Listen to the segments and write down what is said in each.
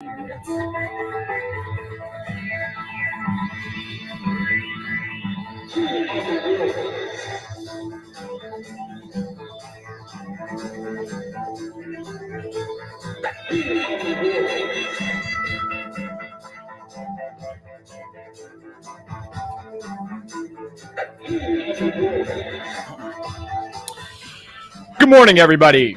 Good morning, everybody.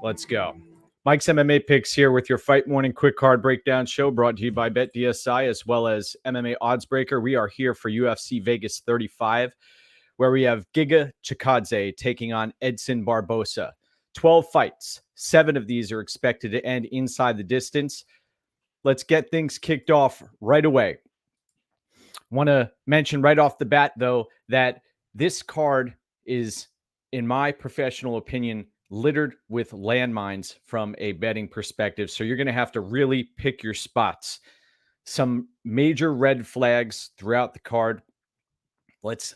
Let's go. Mike's MMA Picks here with your Fight Morning Quick Card Breakdown show brought to you by BetDSI as well as MMA Oddsbreaker. We are here for UFC Vegas 35, where we have Giga-Chikadze taking on Edson Barboza. 12 fights. 7 of these are expected to end inside the distance. Let's get things kicked off right away. Want to mention right off the bat, though, that this card is, in my professional opinion, littered with landmines from a betting perspective. So you're going to have to really pick your spots. Some major red flags throughout the card. Let's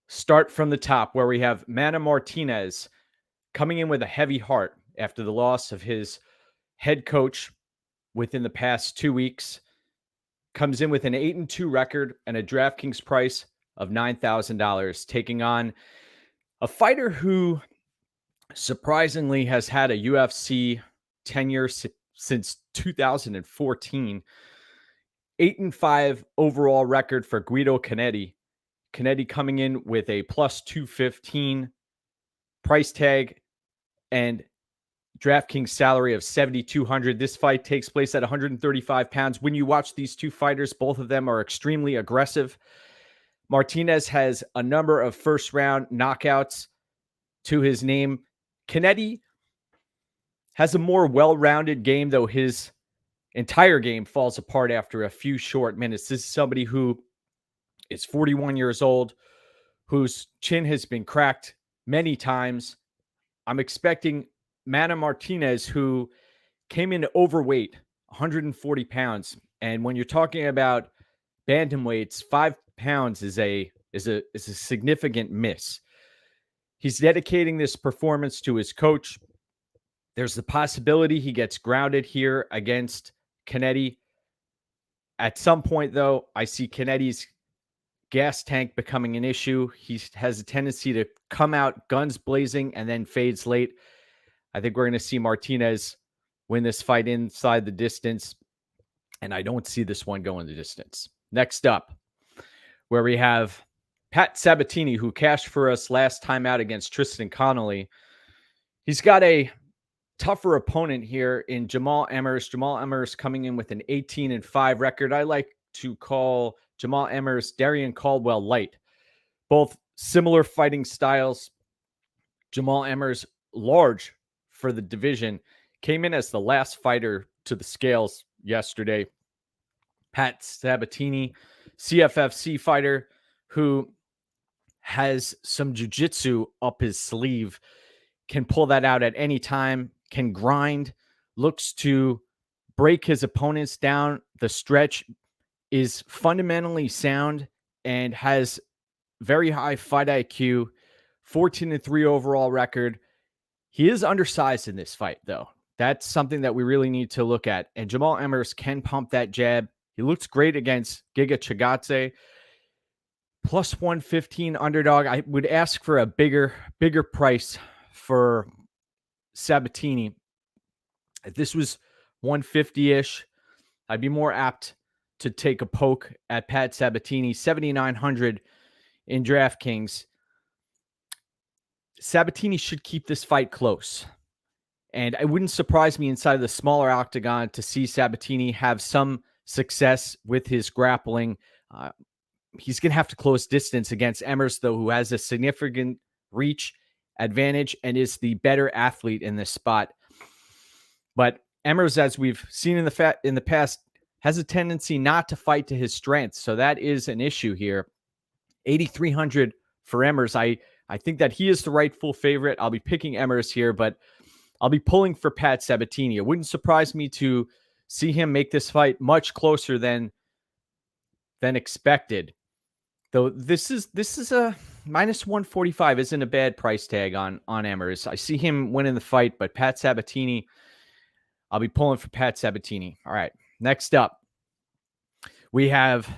start from the top where we have Mana Martinez coming in with a heavy heart after the loss of his head coach within the past 2 weeks. Comes in with an 8-2 record and a DraftKings price of $9,000, taking on a fighter who surprisingly has had a UFC tenure since 2014. 8-5 overall record for Guido Cannetti. Cannetti coming in with a plus 215 price tag and DraftKings salary of $7,200. This fight takes place at 135 pounds. When you watch these two fighters, both of them are extremely aggressive. Martinez has a number of first-round knockouts to his name. Cannetti has a more well-rounded game, though his entire game falls apart after a few short minutes. This is somebody who is 41 years old, whose chin has been cracked many times. I'm expecting Mana Martinez, who came in overweight, 140 pounds. And when you're talking about bantamweights, 5 pounds is a significant miss. He's dedicating this performance to his coach. There's the possibility he gets grounded here against Cannetti. At some point, though, I see Cannetti's gas tank becoming an issue. He has a tendency to come out guns blazing and then fades late. I think we're going to see Martinez win this fight inside the distance, and I don't see this one going the distance. Next up, where we have Pat Sabatini, who cashed for us last time out against Tristan Connolly. He's got a tougher opponent here in Jamal Emmers. Jamal Emmers coming in with an 18-5 record. I like to call Jamal Emmers Darian Caldwell light. Both similar fighting styles. Jamal Emmers, large for the division, came in as the last fighter to the scales yesterday. Pat Sabatini, CFFC fighter who has some jiu-jitsu up his sleeve, can pull that out at any time, can grind, looks to break his opponents down the stretch, is fundamentally sound, and has very high fight IQ, 14-3 overall record. He is undersized in this fight, though. That's something that we really need to look at. And Jamal Emmers can pump that jab. He looks great against Giga-Chikadze. Plus 115 underdog. I would ask for a bigger price for Sabatini. If this was 150-ish, I'd be more apt to take a poke at Pat Sabatini. 7,900 in DraftKings. Sabatini should keep this fight close. And it wouldn't surprise me inside the smaller octagon to see Sabatini have some success with his grappling. He's going to have to close distance against Emmers, though, who has a significant reach advantage and is the better athlete in this spot. But Emmers, as we've seen in the past, has a tendency not to fight to his strengths. So that is an issue here. 8,300 for Emmers. I think that he is the rightful favorite. I'll be picking Emmers here, but I'll be pulling for Pat Sabatini. It wouldn't surprise me to see him make this fight much closer than expected. Though this is minus 145 isn't a bad price tag on Emmers. I see him winning the fight, but Pat Sabatini, I'll be pulling for Pat Sabatini. All right, next up, we have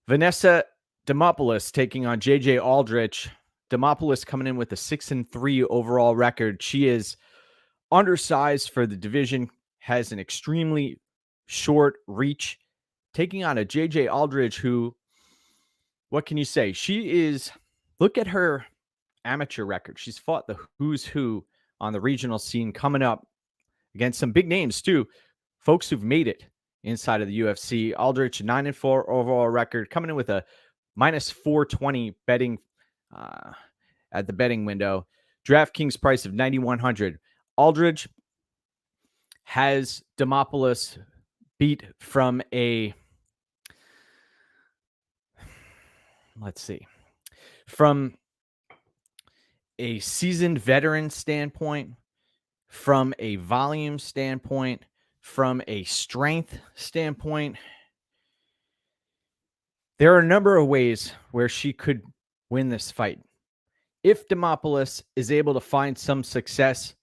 Vanessa Demopoulos taking on JJ Aldrich. Demopoulos coming in with a 6-3 overall record. She is undersized for the division, has an extremely short reach, taking on a JJ Aldrich who, what can you say? She is, look at her amateur record. She's fought the who's who on the regional scene, coming up against some big names too, folks who've made it inside of the UFC. Aldrich, 9-4 overall record, coming in with a minus 420 betting at the betting window. DraftKings price of 9,100. Aldrich has Demopoulos beat from a, from a seasoned veteran standpoint, from a volume standpoint, from a strength standpoint. There are a number of ways where she could win this fight. If Demopoulos is able to find some success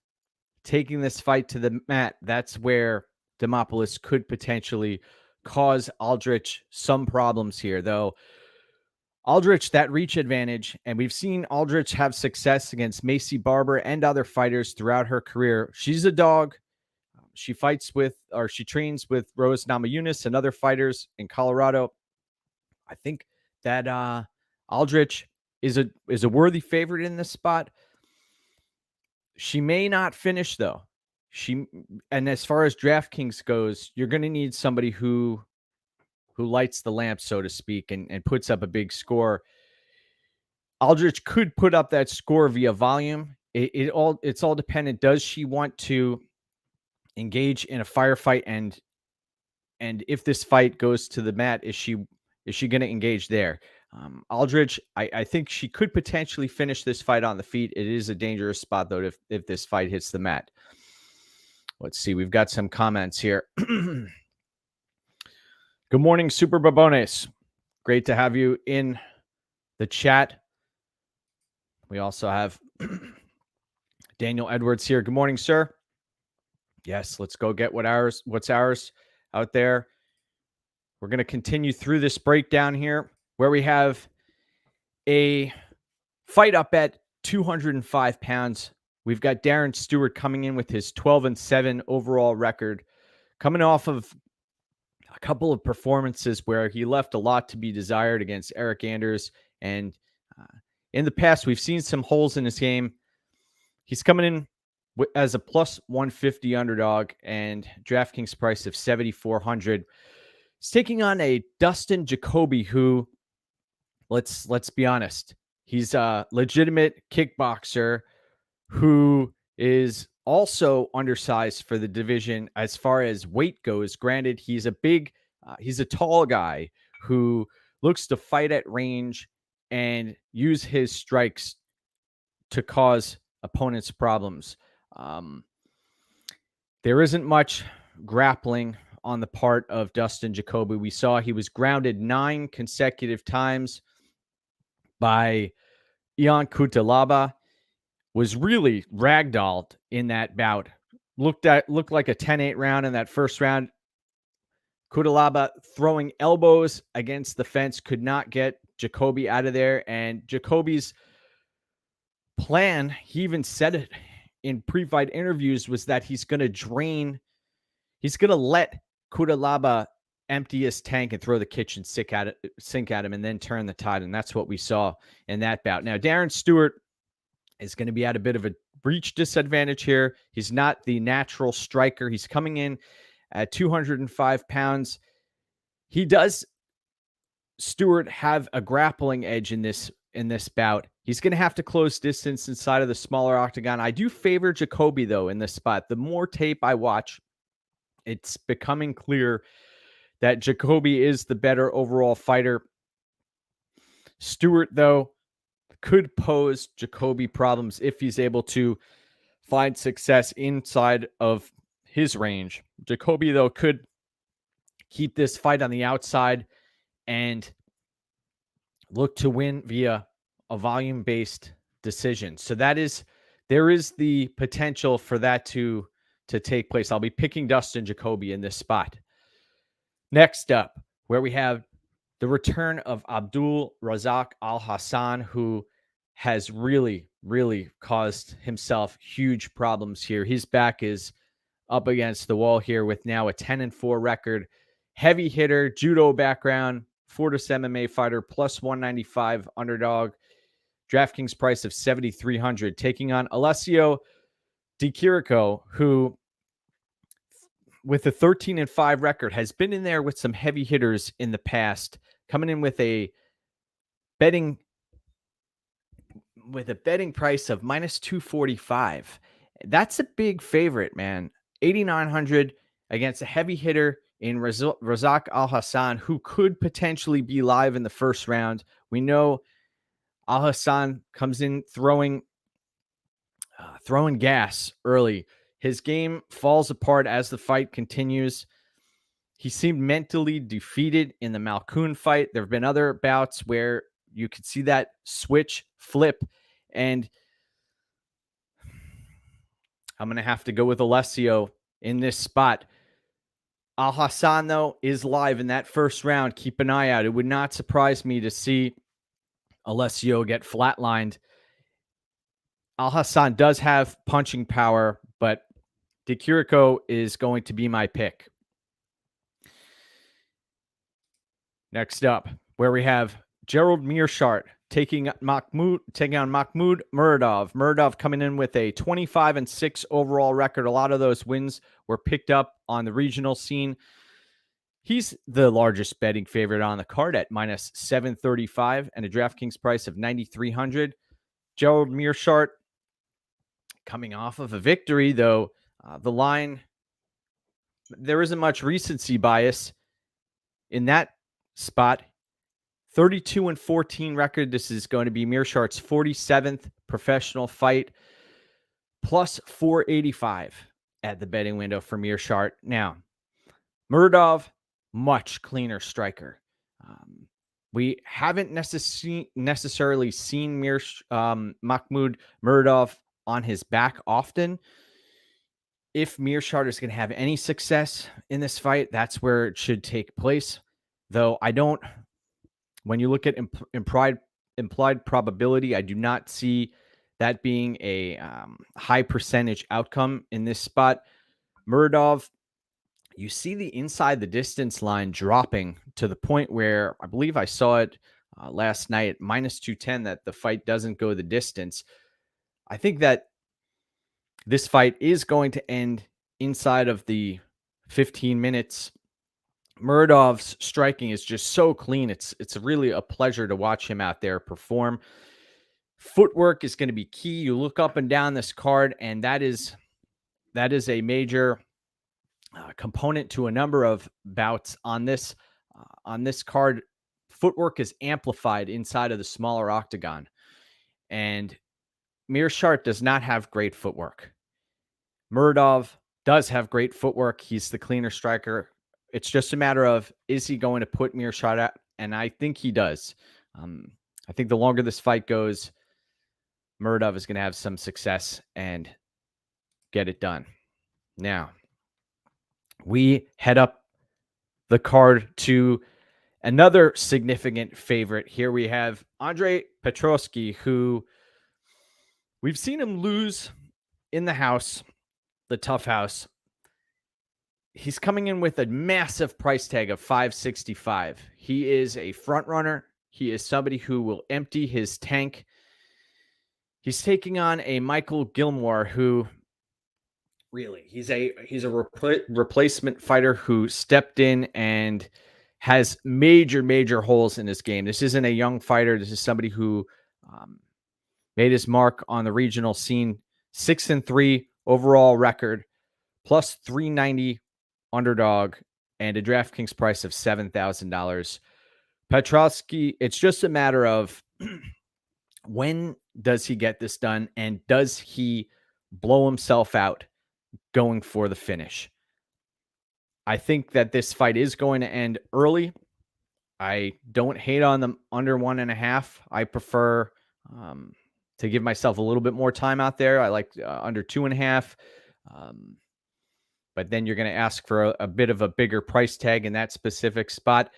taking this fight to the mat, that's where Demopoulos could potentially cause Aldrich some problems here, though. Aldrich, that reach advantage, and we've seen Aldrich have success against Macy Barber and other fighters throughout her career. She's a dog. She fights with, or she trains with Rose Namajunas and other fighters in Colorado. I think that Aldrich is a worthy favorite in this spot. She may not finish though. And as far as DraftKings goes, you're going to need somebody who lights the lamp, so to speak, and puts up a big score. Aldrich could put up that score via volume. It's all dependent. Does she want to engage in a firefight, and if this fight goes to the mat, is she going to engage there? Aldrich, I think she could potentially finish this fight on the feet. It is a dangerous spot, though, if this fight hits the mat. Let's see. We've got some comments here. Good morning, Super Babones. Great to have you in the chat. We also have Daniel Edwards here. Good morning, sir. Yes, let's go get what's ours out there. We're going to continue through this breakdown here, where we have a fight up at 205 pounds. We've got Darren Stewart coming in with his 12-7 overall record, coming off of a couple of performances where he left a lot to be desired against Eric Anders. And in the past, we've seen some holes in his game. He's coming in as a plus 150 underdog and DraftKings price of 7,400. He's taking on a Dustin Jacoby who, let's be honest, he's a legitimate kickboxer who is also undersized for the division as far as weight goes. Granted, he's a tall guy who looks to fight at range and use his strikes to cause opponents problems. There isn't much grappling on the part of Dustin Jacoby. We saw he was grounded 9 consecutive times by Ion Cutelaba, was really ragdolled in that bout. Looked like a 10-8 round in that first round. Cutelaba throwing elbows against the fence, could not get Jacoby out of there. And Jacoby's plan, he even said it in pre-fight interviews, was that he's going to let Cutelaba empty his tank and throw the kitchen sink at him and then turn the tide. And that's what we saw in that bout. Now, Darren Stewart is going to be at a bit of a reach disadvantage here. He's not the natural striker. He's coming in at 205 pounds. Stewart have a grappling edge in this bout. He's going to have to close distance inside of the smaller octagon. I do favor Jacoby, though, in this spot. The more tape I watch, it's becoming clear that Jacoby is the better overall fighter. Stewart, though, could pose Jacoby problems if he's able to find success inside of his range. Jacoby, though, could keep this fight on the outside and look to win via a volume-based decision. So there is the potential for that to take place. I'll be picking Dustin Jacoby in this spot. Next up, where we have the return of Abdul Razak Alhassan, who has really, really caused himself huge problems here. His back is up against the wall here with now a 10-4 record. Heavy hitter, judo background, Fortis MMA fighter, plus 195 underdog. DraftKings price of 7,300, taking on Alhassan-Di Chirico, who, with a 13-5 record, has been in there with some heavy hitters in the past, coming in with a betting price of minus 245. That's a big favorite, man. 8,900 against a heavy hitter in Razak Alhassan, who could potentially be live in the first round. We know Alhassan comes in throwing gas early. His game falls apart as the fight continues. He seemed mentally defeated in the Malkoun fight. There have been other bouts where you could see that switch flip, and I'm going to have to go with Alessio in this spot. Alhassan, though, is live in that first round. Keep an eye out. It would not surprise me to see Alessio get flatlined. Alhassan does have punching power, but Di Chirico is going to be my pick. Next up, where we have Gerald Meerschaert taking on Mahmoud Muradov. Muradov coming in with a 25-6 overall record. A lot of those wins were picked up on the regional scene. He's the largest betting favorite on the card at minus 735 and a DraftKings price of 9,300. Gerald Meerschaert coming off of a victory, though the line, there isn't much recency bias in that spot. 32-14 record. This is going to be Meerschaert's 47th professional fight, plus 485 at the betting window for Meerschaert. Now, Muradov, much cleaner striker. We haven't necessarily seen Mahmoud Muradov on his back often. If Meerschaert is going to have any success in this fight, that's where it should take place. Though I don't, when you look at implied probability, I do not see that being a high percentage outcome in this spot. Muradov, you see the inside the distance line dropping to the point where I believe I saw it last night at minus 210 that the fight doesn't go the distance. I think that this fight is going to end inside of the 15 minutes. Muradov's striking is just so clean. It's really a pleasure to watch him out there perform. Footwork is going to be key. You look up and down this card, and that is a major component to a number of bouts on this card. Footwork is amplified inside of the smaller octagon, and Meerschaert does not have great footwork. Muradov does have great footwork. He's the cleaner striker. It's just a matter of, is he going to put Meerschaert out? And I think he does. I think the longer this fight goes, Muradov is going to have some success and get it done. Now, we head up the card to another significant favorite. Here we have Andre Petroski, who we've seen him lose in the house, the tough house. He's coming in with a massive price tag of $565. He is a front runner. He is somebody who will empty his tank. He's taking on a Michael Gillmore, who really, he's a replacement fighter who stepped in and has major holes in his game. This isn't a young fighter. This is somebody who made his mark on the regional scene. 6-3 overall record, plus 390 underdog, and a DraftKings price of $7,000. Petroski, it's just a matter of when does he get this done, and does he blow himself out going for the finish? I think that this fight is going to end early. I don't hate on them under 1.5. I prefer to give myself a little bit more time out there. I like under 2.5. But then you're going to ask for a bit of a bigger price tag in that specific spot.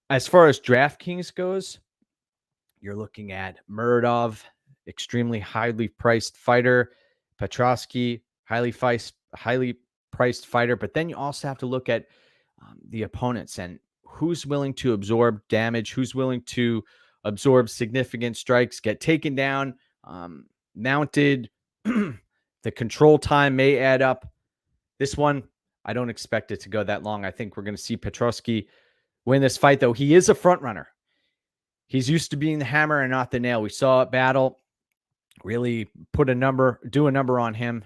As far as DraftKings goes, you're looking at Muradov, extremely highly priced fighter. Petroski, highly priced fighter. But then you also have to look at the opponents and who's willing to absorb damage, who's willing to absorb significant strikes, get taken down, mounted. The control time may add up. This one, I don't expect it to go that long. I think we're going to see Petroski win this fight, though. He is a front runner. He's used to being the hammer and not the nail. We saw it Battle really do a number on him.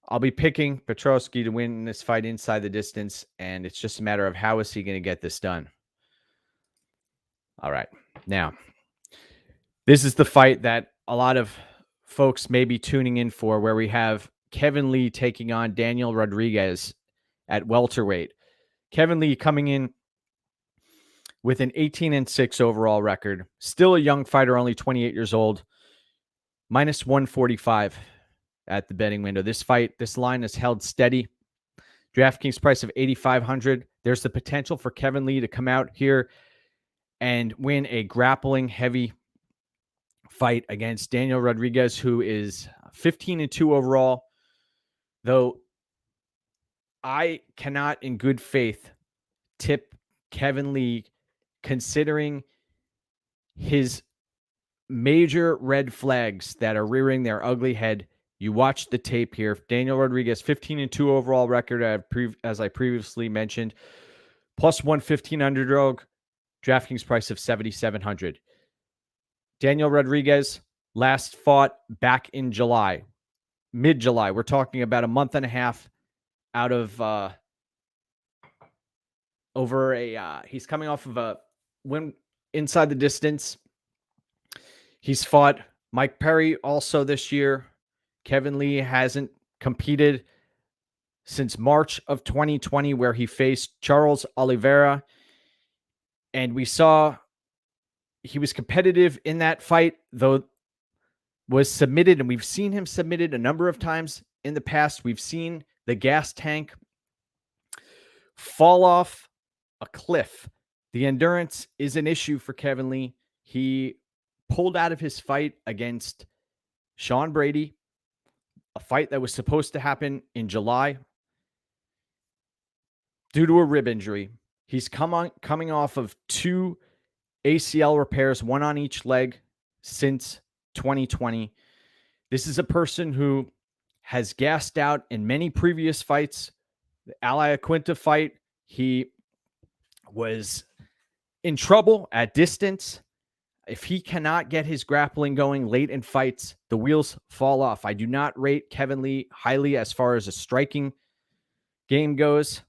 I'll be picking Petroski to win this fight inside the distance, and it's just a matter of how is he going to get this done. All right. Now, this is the fight that a lot of folks may be tuning in for, where we have Kevin Lee taking on Daniel Rodriguez at welterweight. Kevin Lee coming in with an 18-6 overall record. Still a young fighter, only 28 years old. Minus 145 at the betting window. This line is held steady. DraftKings price of 8,500. There's the potential for Kevin Lee to come out here and win a grappling heavy fight against Daniel Rodriguez, who is 15-2 overall. Though I cannot in good faith tip Kevin Lee, considering his major red flags that are rearing their ugly head. You watch the tape here. Daniel Rodriguez, 15-2 overall record, as I previously mentioned. Plus 115 underdog. DraftKings price of 7,700. Daniel Rodriguez last fought back in July. Mid-July. We're talking about a month and a half out of he's coming off of a win inside the distance. He's fought Mike Perry also this year. Kevin Lee hasn't competed since March of 2020, where he faced Charles Oliveira. And we saw he was competitive in that fight, though was submitted, and we've seen him submitted a number of times in the past. We've seen the gas tank fall off a cliff. The endurance is an issue for Kevin Lee. He pulled out of his fight against Sean Brady, a fight that was supposed to happen in July, due to a rib injury. He's coming off of 2 ACL repairs, one on each leg, since 2020. This is a person who has gassed out in many previous fights. The Ali Aquinta fight, he was in trouble at distance. If he cannot get his grappling going late in fights, the wheels fall off. I do not rate Kevin Lee highly as far as a striking game goes.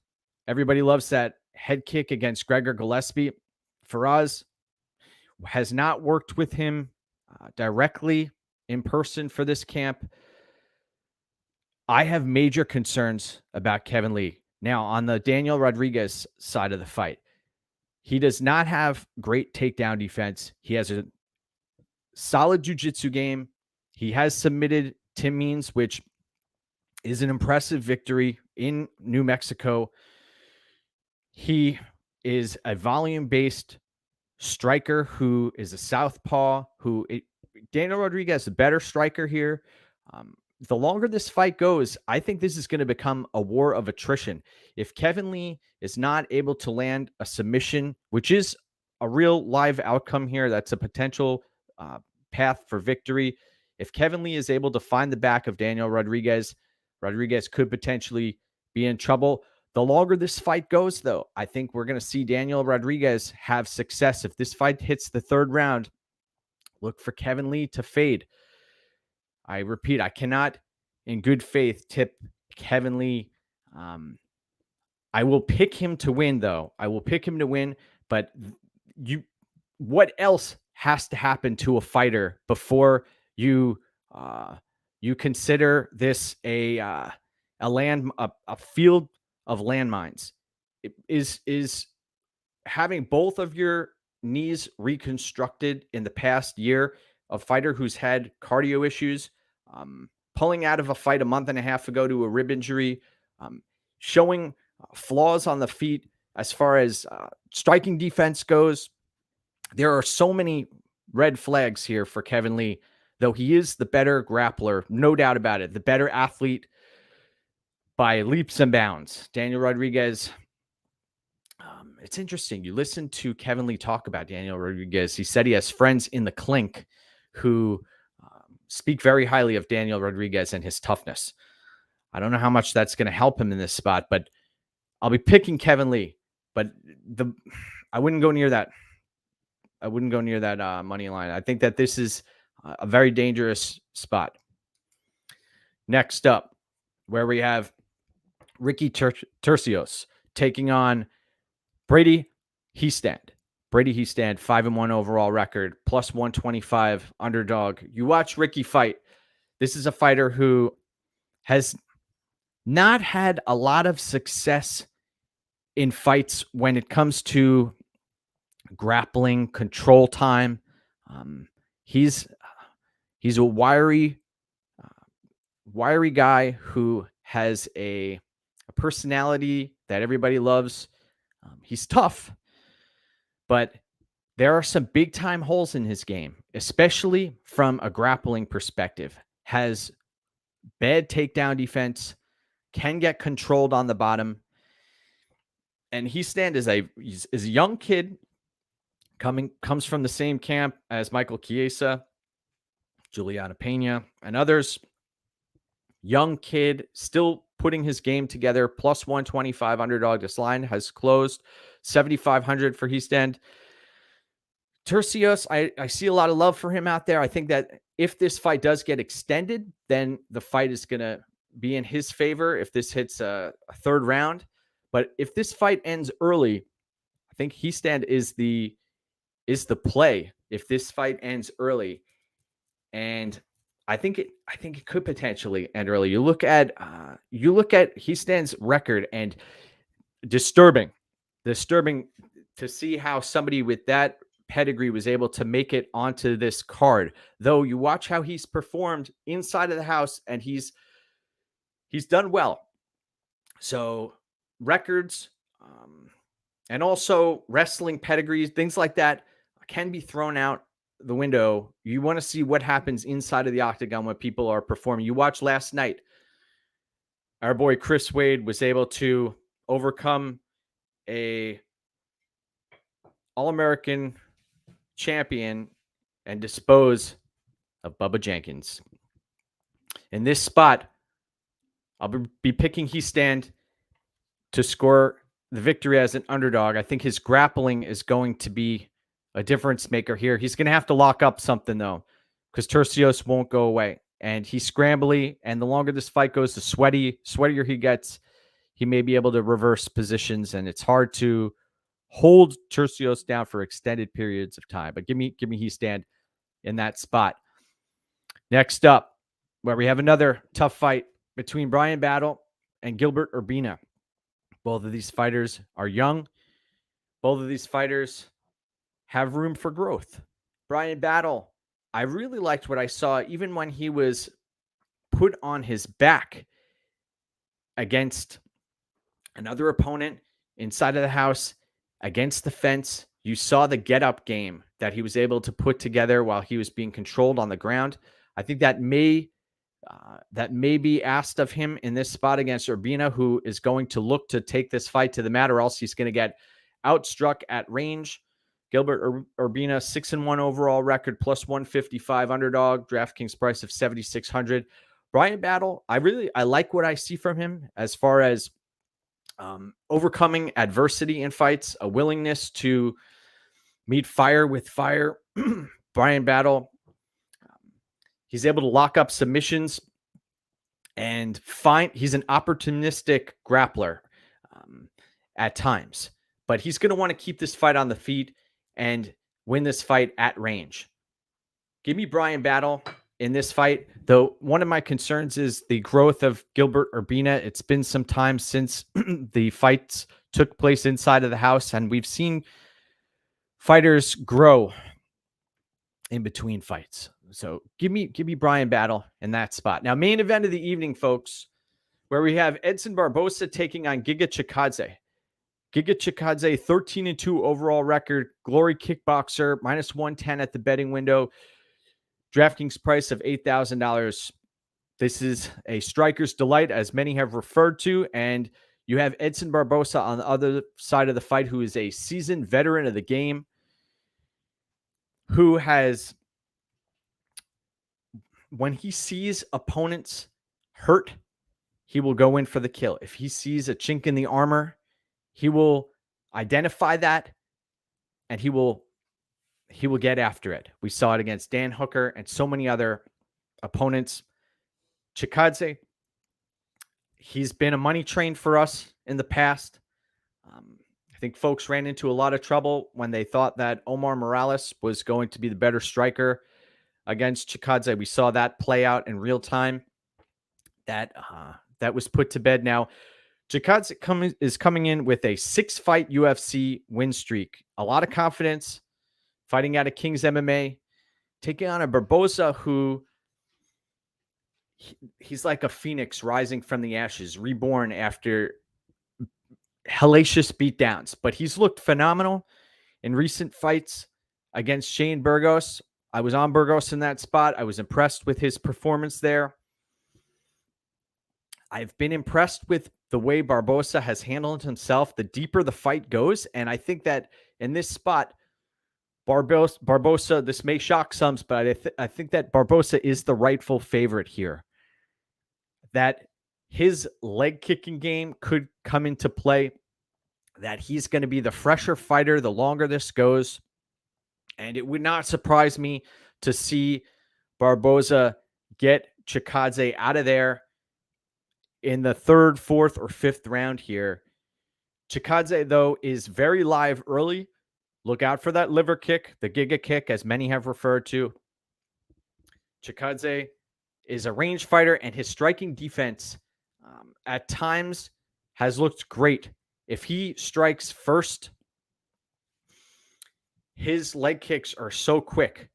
Everybody loves that head kick against Gregor Gillespie. Faraz has not worked with him directly in person for this camp. I have major concerns about Kevin Lee. Now, on the Daniel Rodriguez side of the fight, he does not have great takedown defense. He has a solid jiu-jitsu game. He has submitted Tim Means, which is an impressive victory in New Mexico. He is a volume-based striker who is a southpaw, Daniel Rodriguez, a better striker here. The longer this fight goes, I think this is going to become a war of attrition. If Kevin Lee is not able to land a submission, which is a real live outcome here, that's a potential path for victory. If Kevin Lee is able to find the back of Daniel Rodriguez, Rodriguez could potentially be in trouble. The longer this fight goes, though, I think we're going to see Daniel Rodriguez have success. If this fight hits the third round, look for Kevin Lee to fade. I repeat, I cannot in good faith tip Kevin Lee. I will pick him to win, though. I will pick him to win, but what else has to happen to a fighter before you consider this a field of landmines? Is having both of your knees reconstructed in the past year, a fighter who's had cardio issues, pulling out of a fight a month and a half ago to a rib injury, showing flaws on the feet as far as striking defense goes. There are so many red flags here for Kevin Lee, though he is the better grappler, no doubt about it, the better athlete by leaps and bounds. Daniel Rodriguez, it's interesting. You listen to Kevin Lee talk about Daniel Rodriguez. He said he has friends in the clink who speak very highly of Daniel Rodriguez and his toughness. I don't know how much that's going to help him in this spot, but I'll be picking Kevin Lee. But I wouldn't go near that. I wouldn't go near that money line. I think that this is a very dangerous spot. Next up, where we have Ricky Turcios taking on Brady-Hiestand. Brady-Hiestand, 5-1 overall record, plus 125 underdog. You watch Ricky fight. This is a fighter who has not had a lot of success in fights when it comes to grappling, control time. He's a wiry guy who has a personality that everybody loves. He's tough, but there are some big time holes in his game, especially from a grappling perspective. Has bad takedown defense, can get controlled on the bottom. And Hiestand is a young kid, comes from the same camp as Michael Chiesa, Juliana Pena, and others. Young kid, still putting his game together, plus 125 underdog. This line has closed 7,500 for Hiestand. Turcios, I see a lot of love for him out there. I think that if this fight does get extended, then the fight is going to be in his favor if this hits a third round. But if this fight ends early, I think Hiestand is the play if this fight ends early. And I think it could potentially end early. You look at Hiestand's record, and disturbing to see how somebody with that pedigree was able to make it onto this card. Though you watch how he's performed inside of the house, and he's done well. So records and also wrestling pedigrees, things like that can be thrown out the window. You want to see what happens inside of the octagon when people are performing. You watched last night, our boy Chris Wade was able to overcome a All-American champion and dispose of Bubba Jenkins. In this spot, I'll be picking Hiestand to score the victory as an underdog. I think his grappling is going to be a difference maker here. He's going to have to lock up something, though, because Turcios won't go away. And he's scrambly, and the longer this fight goes, the sweatier he gets, he may be able to reverse positions, and it's hard to hold Turcios down for extended periods of time. But give me Hiestand in that spot. Next up, where we have another tough fight between Bryan Battle and Gilbert-Urbina. Both of these fighters are young. Both of these fighters have room for growth. Bryan Battle, I really liked what I saw even when he was put on his back against another opponent inside of the house, against the fence. You saw the get-up game that he was able to put together while he was being controlled on the ground. I think that may be asked of him in this spot against Urbina, who is going to look to take this fight to the mat, or else he's going to get outstruck at range. Gilbert Urbina, 6-1 overall record, plus 155 underdog, DraftKings price of 7,600. Bryan Battle, I like what I see from him as far as overcoming adversity in fights, a willingness to meet fire with fire. Bryan Battle, he's able to lock up submissions and he's an opportunistic grappler at times, but he's going to want to keep this fight on the feet and win this fight at range. Give me Bryan Battle in this fight, though one of my concerns is the growth of Gilbert Urbina. It's been some time since the fights took place inside of the house, and we've seen fighters grow in between fights. So give me Brian Battle in that spot. Now, main event of the evening, folks, where we have Edson Barboza taking on Giga-Chikadze. Giga-Chikadze, 13-2 overall record, glory kickboxer, -110 at the betting window. DraftKings price of $8,000. This is a striker's delight, as many have referred to, and you have Edson Barboza on the other side of the fight, who is a seasoned veteran of the game, who has, when he sees opponents hurt, he will go in for the kill. If he sees a chink in the armor, he will identify that, and he will get after it. We saw it against Dan Hooker and so many other opponents. Chikadze, he's been a money train for us in the past. I think folks ran into a lot of trouble when they thought that Omar Morales was going to be the better striker against Chikadze. We saw that play out in real time. That was put to bed now. Chikadze is coming in with a 6-fight UFC win streak. A lot of confidence, fighting out of King's MMA, taking on a Barboza who he's like a phoenix rising from the ashes, reborn after hellacious beatdowns. But he's looked phenomenal in recent fights against Shane Burgos. I was on Burgos in that spot. I was impressed with his performance there. I've been impressed with the way Barboza has handled himself the deeper the fight goes. And I think that in this spot, Barboza, this may shock some, but I think that Barboza is the rightful favorite here. That his leg kicking game could come into play, that he's going to be the fresher fighter the longer this goes. And it would not surprise me to see Barboza get Chikadze out of there in the 3rd, 4th, or 5th round here. Chikadze, though, is very live early. Look out for that liver kick, the Giga kick, as many have referred to. Chikadze is a range fighter, and his striking defense at times has looked great. If he strikes first, his leg kicks are so quick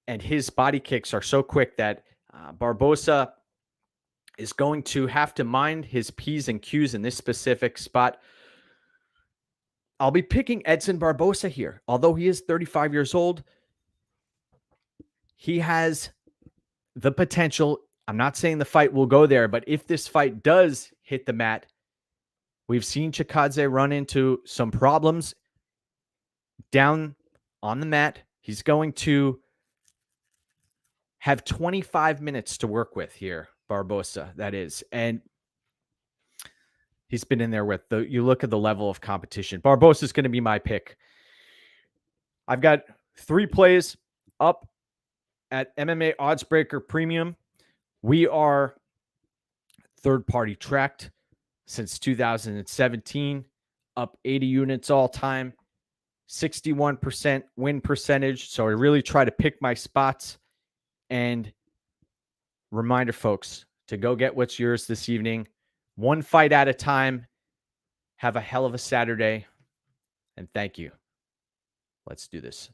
and his body kicks are so quick that Barboza is going to have to mind his P's and Q's in this specific spot. I'll be picking Edson Barboza here. Although he is 35 years old, he has the potential. I'm not saying the fight will go there, but if this fight does hit the mat, we've seen Chikadze run into some problems down on the mat. He's going to have 25 minutes to work with here, Barboza, that is. And he's been in there with you look at the level of competition. Barboza is going to be my pick. I've got 3 plays up at MMA Oddsbreaker Premium. We are third-party tracked since 2017, up 80 units all time, 61% win percentage. So I really try to pick my spots. And reminder, folks, to go get what's yours this evening. One fight at a time. Have a hell of a Saturday. And thank you. Let's do this.